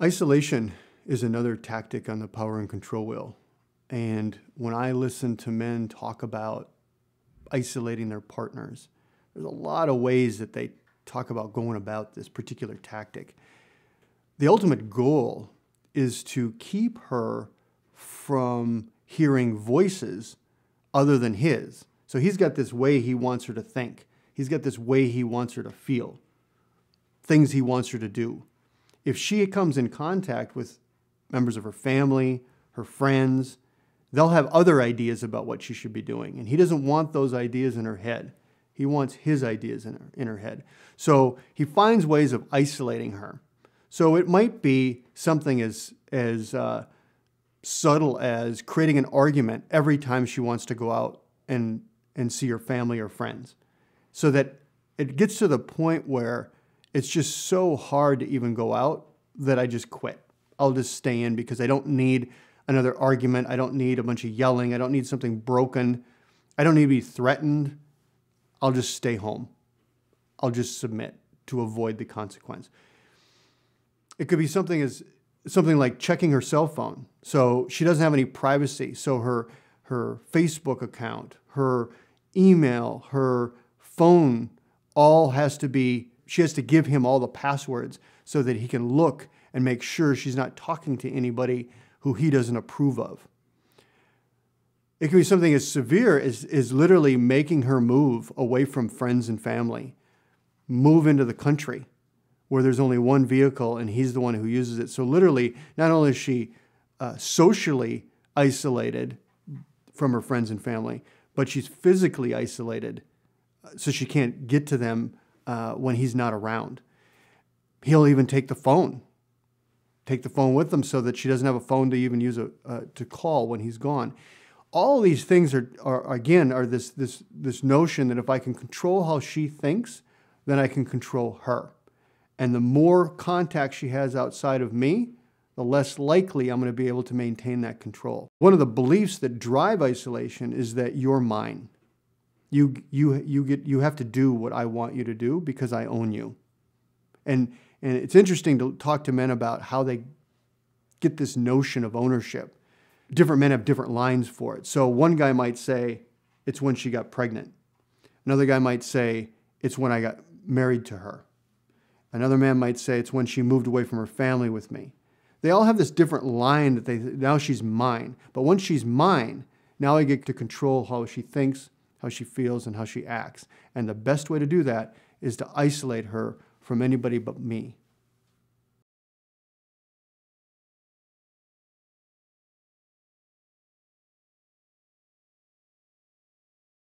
Isolation is another tactic on the power and control wheel. And when I listen to men talk about isolating their partners, there's a lot of ways that they talk about going about this particular tactic. The ultimate goal is to keep her from hearing voices other than his. So he's got this way he wants her to think. He's got this way he wants her to feel, things he wants her to do. If she comes in contact with members of her family, her friends, they'll have other ideas about what she should be doing. And he doesn't want those ideas in her head. He wants his ideas in her head. So he finds ways of isolating her. So it might be something as subtle as creating an argument every time she wants to go out and see her family or friends, so that it gets to the point where it's just so hard to even go out that I just quit. I'll just stay in because I don't need another argument. I don't need a bunch of yelling. I don't need something broken. I don't need to be threatened. I'll just stay home. I'll just submit to avoid the consequence. It could be something like checking her cell phone. So she doesn't have any privacy. So her Facebook account, her email, her phone, she has to give him all the passwords so that he can look and make sure she's not talking to anybody who he doesn't approve of. It can be something as severe as literally making her move away from friends and family, move into the country where there's only one vehicle and he's the one who uses it. So literally, not only is she socially isolated from her friends and family, but she's physically isolated, so she can't get to them when he's not around. He'll even take the phone with him so that she doesn't have a phone to even use to call when he's gone. All these things are this notion that if I can control how she thinks, then I can control her. And the more contact she has outside of me, the less likely I'm going to be able to maintain that control. One of the beliefs that drive isolation is that you're mine. You have to do what I want you to do because I own you. And it's interesting to talk to men about how they get this notion of ownership. Different men have different lines for it. So one guy might say, it's when she got pregnant. Another guy might say, it's when I got married to her. Another man might say, it's when she moved away from her family with me. They all have this different line that now she's mine. But once she's mine, now I get to control how she thinks, how she feels, and how she acts. And the best way to do that is to isolate her from anybody but me.